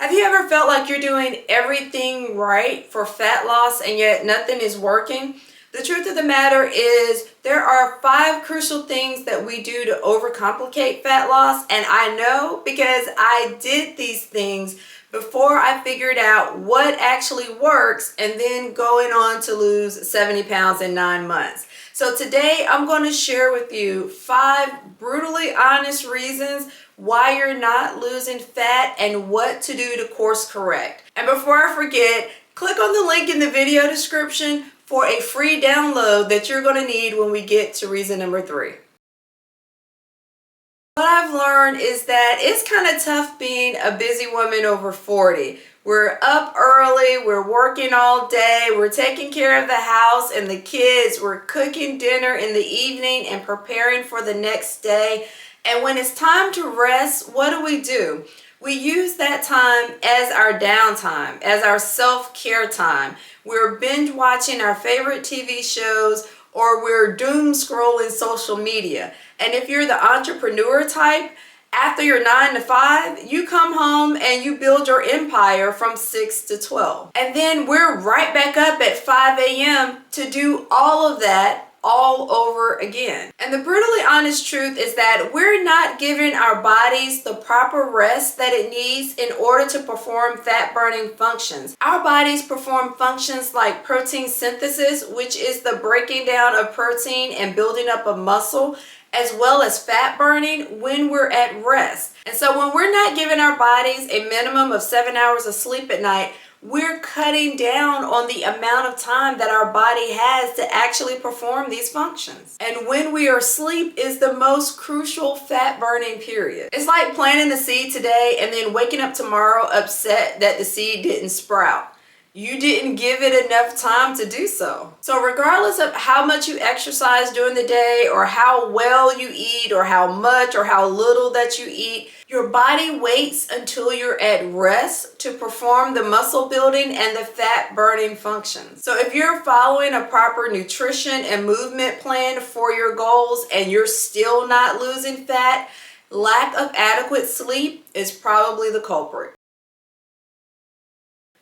Have you ever felt like you're doing everything right for fat loss and yet nothing is working? The truth of the matter is there are 5 crucial things that we do to overcomplicate fat loss, and I know because I did these things before I figured out what actually works and then going on to lose 70 pounds in 9 months. So today I'm going to share with you 5 brutally honest reasons why you're not losing fat and what to do to course correct. And before I forget, click on the link in the video description for a free download that you're going to need when we get to reason number 3. What I've learned is that it's kind of tough being a busy woman over 40. We're up early, we're working all day, we're taking care of the house and the kids, we're cooking dinner in the evening and preparing for the next day. And when it's time to rest, what do? We use that time as our downtime, as our self-care time. We're binge watching our favorite TV shows, or we're doom scrolling social media. And if you're the entrepreneur type, after your 9 to 5, you come home and you build your empire from 6 to 12. And then we're right back up at 5 a.m. to do all of that all over again. And the brutally honest truth is that we're not giving our bodies the proper rest that it needs in order to perform fat burning functions. Our bodies perform functions like protein synthesis, which is the breaking down of protein and building up of muscle, as well as fat burning when we're at rest. And so when we're not giving our bodies a minimum of 7 hours of sleep at night, we're cutting down on the amount of time that our body has to actually perform these functions. And when we are asleep is the most crucial fat burning period. It's like planting a seed today and then waking up tomorrow upset that the seed didn't sprout. You didn't give it enough time to do so. So regardless of how much you exercise during the day, or how well you eat, or how much or how little that you eat, your body waits until you're at rest to perform the muscle building and the fat burning functions. So if you're following a proper nutrition and movement plan for your goals and you're still not losing fat, lack of adequate sleep is probably the culprit.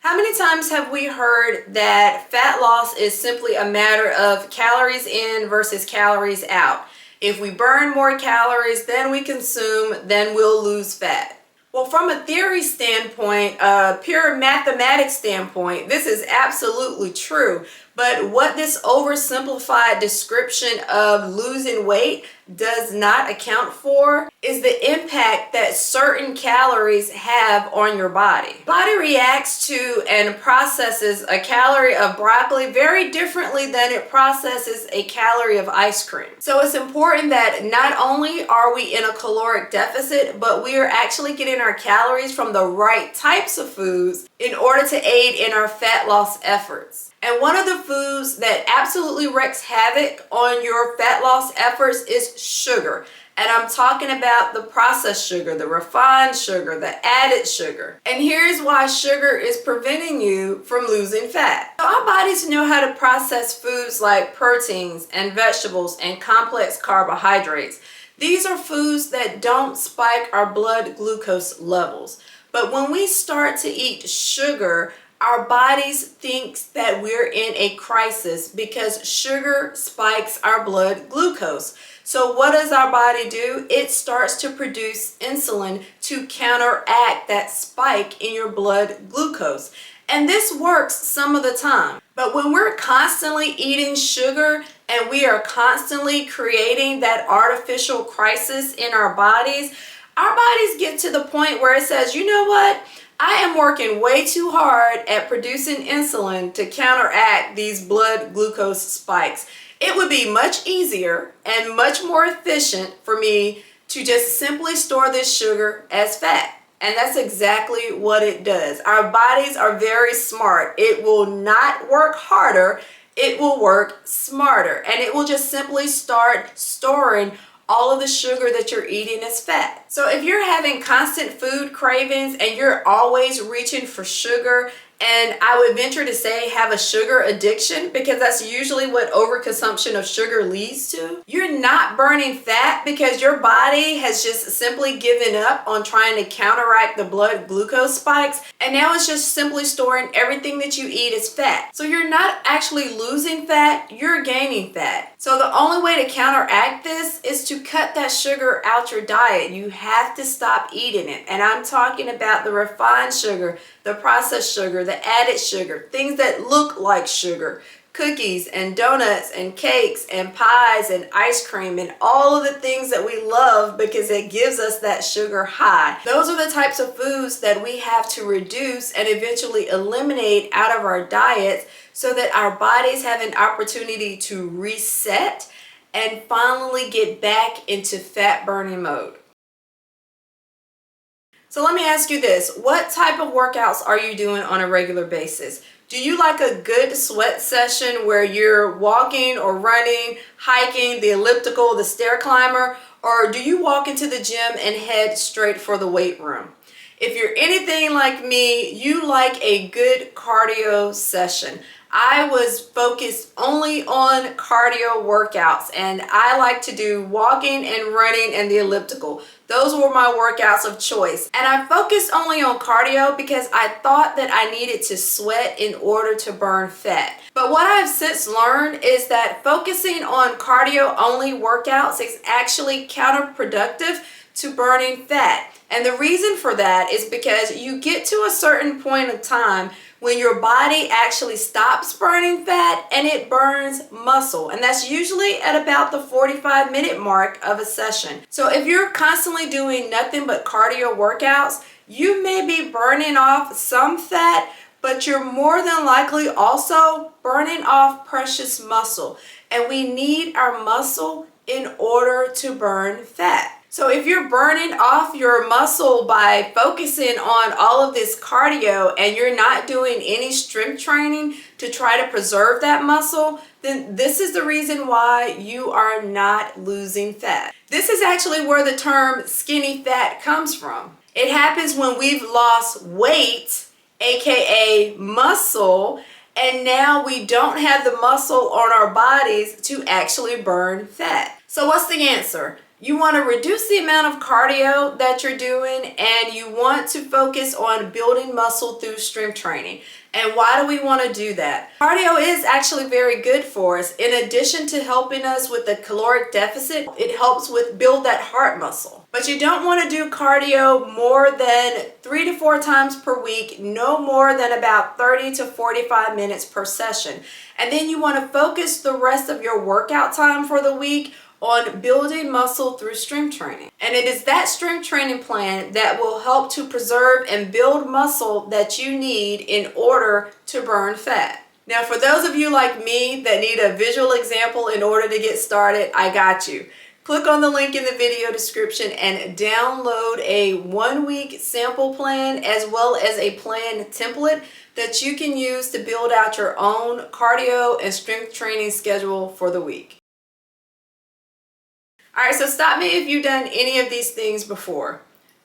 How many times have we heard that fat loss is simply a matter of calories in versus calories out? If we burn more calories than we consume, then we'll lose fat. Well, from a theory standpoint, a pure mathematics standpoint, this is absolutely true. But what this oversimplified description of losing weight does not account for is the impact that certain calories have on your body. Body reacts to and processes a calorie of broccoli very differently than it processes a calorie of ice cream. So it's important that not only are we in a caloric deficit, but we are actually getting our calories from the right types of foods in order to aid in our fat loss efforts. And one of the foods that absolutely wreaks havoc on your fat loss efforts is sugar. And I'm talking about the processed sugar, the refined sugar, the added sugar. And here's why sugar is preventing you from losing fat. So our bodies know how to process foods like proteins and vegetables and complex carbohydrates. These are foods that don't spike our blood glucose levels. But when we start to eat sugar, our bodies think that we're in a crisis because sugar spikes our blood glucose. So what does our body do? It starts to produce insulin to counteract that spike in your blood glucose. And this works some of the time. But when we're constantly eating sugar and we are constantly creating that artificial crisis in our bodies get to the point where it says, you know what? I am working way too hard at producing insulin to counteract these blood glucose spikes. It would be much easier and much more efficient for me to just simply store this sugar as fat. And that's exactly what it does. Our bodies are very smart. It will not work harder. It will work smarter. And it will just simply start storing all of the sugar that you're eating as fat. So if you're having constant food cravings and you're always reaching for sugar and I would venture to say have a sugar addiction, because that's usually what overconsumption of sugar leads to. You're not burning fat because your body has just simply given up on trying to counteract the blood glucose spikes, and now it's just simply storing everything that you eat as fat. So you're not actually losing fat, you're gaining fat. So the only way to counteract this is to cut that sugar out your diet. You have to stop eating it. And I'm talking about the refined sugar, the processed sugar, the added sugar, things that look like sugar, cookies and donuts and cakes and pies and ice cream and all of the things that we love because it gives us that sugar high. Those are the types of foods that we have to reduce and eventually eliminate out of our diets, so that our bodies have an opportunity to reset and finally get back into fat burning mode. So let me ask you this: what type of workouts are you doing on a regular basis? Do you like a good sweat session where you're walking or running, hiking, the elliptical, the stair climber, or do you walk into the gym and head straight for the weight room? If you're anything like me, you like a good cardio session. I was focused only on cardio workouts, and I like to do walking and running and the elliptical. Those were my workouts of choice. And I focused only on cardio because I thought that I needed to sweat in order to burn fat. But what I've since learned is that focusing on cardio only workouts is actually counterproductive to burning fat. And the reason for that is because you get to a certain point of time when your body actually stops burning fat and it burns muscle. And that's usually at about the 45-minute mark of a session. So if you're constantly doing nothing but cardio workouts, you may be burning off some fat, but you're more than likely also burning off precious muscle. And we need our muscle in order to burn fat. So if you're burning off your muscle by focusing on all of this cardio and you're not doing any strength training to try to preserve that muscle, then this is the reason why you are not losing fat. This is actually where the term skinny fat comes from. It happens when we've lost weight, aka muscle, and now we don't have the muscle on our bodies to actually burn fat. So what's the answer? You want to reduce the amount of cardio that you're doing, and you want to focus on building muscle through strength training. And why do we want to do that? Cardio is actually very good for us. In addition to helping us with the caloric deficit, it helps with build that heart muscle. But you don't want to do cardio more than 3 to 4 times per week, no more than about 30 to 45 minutes per session. And then you want to focus the rest of your workout time for the week on building muscle through strength training. And it is that strength training plan that will help to preserve and build muscle that you need in order to burn fat. Now, for those of you like me that need a visual example in order to get started, I got you. Click on the link in the video description and download a 1-week sample plan as well as a plan template that you can use to build out your own cardio and strength training schedule for the week. All right, so stop me if you've done any of these things before.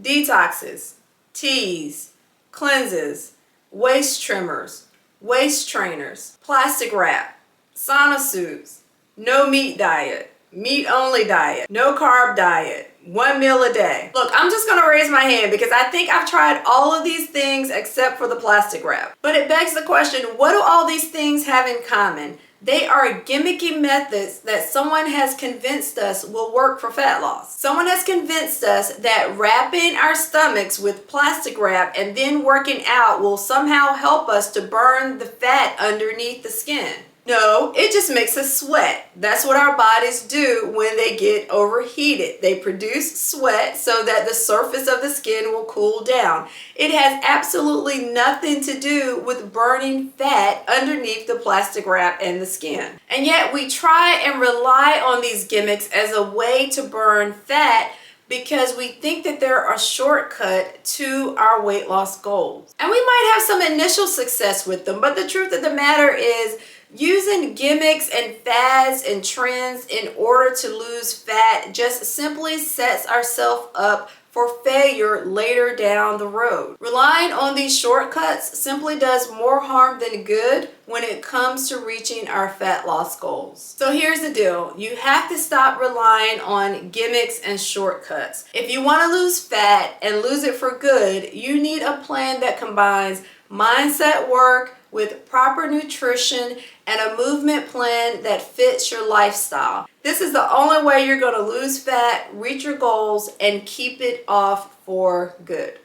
Detoxes, teas, cleanses, waist trimmers, waist trainers, plastic wrap, sauna suits, no meat diet, meat only diet, no carb diet, 1 meal a day. Look, I'm just gonna raise my hand because I think I've tried all of these things except for the plastic wrap. But it begs the question, what do all these things have in common? They are gimmicky methods that someone has convinced us will work for fat loss. Someone has convinced us that wrapping our stomachs with plastic wrap and then working out will somehow help us to burn the fat underneath the skin. No, it just makes us sweat. That's what our bodies do when they get overheated. They produce sweat so that the surface of the skin will cool down. It has absolutely nothing to do with burning fat underneath the plastic wrap and the skin. And yet we try and rely on these gimmicks as a way to burn fat because we think that they're a shortcut to our weight loss goals. And we might have some initial success with them, but the truth of the matter is using gimmicks and fads and trends in order to lose fat just simply sets ourselves up for failure later down the road. Relying on these shortcuts simply does more harm than good when it comes to reaching our fat loss goals. So here's the deal. You have to stop relying on gimmicks and shortcuts. If you want to lose fat and lose it for good, you need a plan that combines mindset work with proper nutrition and a movement plan that fits your lifestyle. This is the only way you're going to lose fat, reach your goals, and keep it off for good.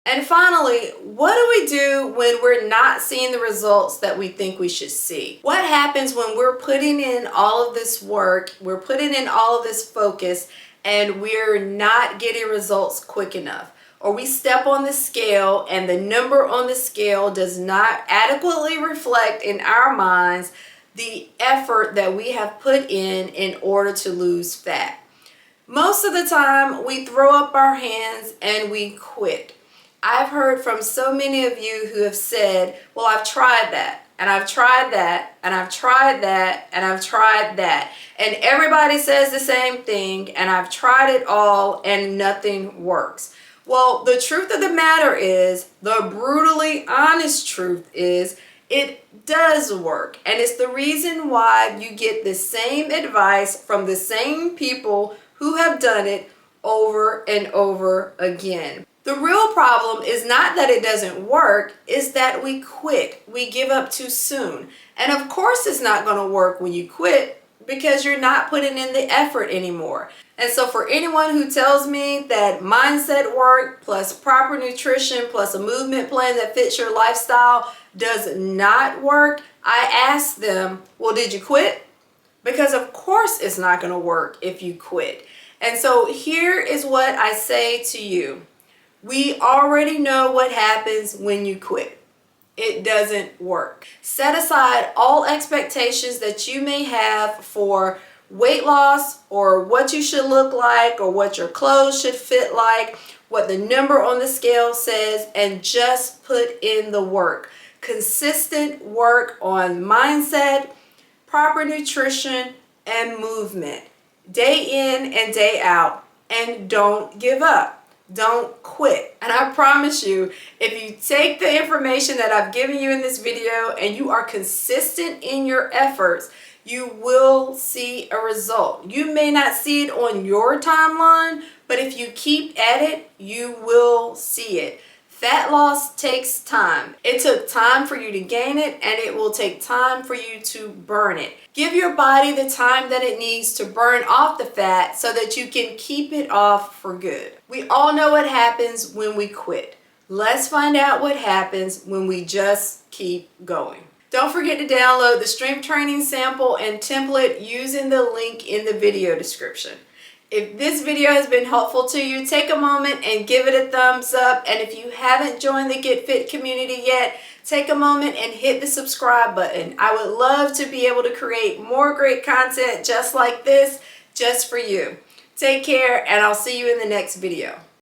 And finally, what do we do when we're not seeing the results that we think we should see? What happens when we're putting in all of this work, we're putting in all of this focus, and we're not getting results quick enough? Or we step on the scale and the number on the scale does not adequately reflect in our minds the effort that we have put in order to lose fat. Most of the time, we throw up our hands and we quit. I've heard from so many of you who have said, well, I've tried that, and I've tried that, and I've tried that, and I've tried that. And everybody says the same thing, and I've tried it all, and nothing works. Well, the truth of the matter is, the brutally honest truth is, it does work. And it's the reason why you get the same advice from the same people who have done it over and over again. The real problem is not that it doesn't work, it's that we quit. We give up too soon. And of course it's not going to work when you quit because you're not putting in the effort anymore. And so for anyone who tells me that mindset work plus proper nutrition plus a movement plan that fits your lifestyle does not work, I ask them, well, did you quit? Because of course it's not going to work if you quit. And so here is what I say to you. We already know what happens when you quit. It doesn't work. Set aside all expectations that you may have for weight loss or what you should look like or what your clothes should fit like, what the number on the scale says, and just put in the work. Consistent work on mindset, proper nutrition, and movement. Day in and day out. And don't give up. Don't quit. And I promise you, if you take the information that I've given you in this video and you are consistent in your efforts, you will see a result. You may not see it on your timeline, but if you keep at it, you will see it. Fat loss takes time. It took time for you to gain it, and it will take time for you to burn it. Give your body the time that it needs to burn off the fat so that you can keep it off for good. We all know what happens when we quit. Let's find out what happens when we just keep going. Don't forget to download the strength training sample and template using the link in the video description. If this video has been helpful to you, take a moment and give it a thumbs up. And if you haven't joined the Get Fit community yet, take a moment and hit the subscribe button. I would love to be able to create more great content just like this, just for you. Take care, and I'll see you in the next video.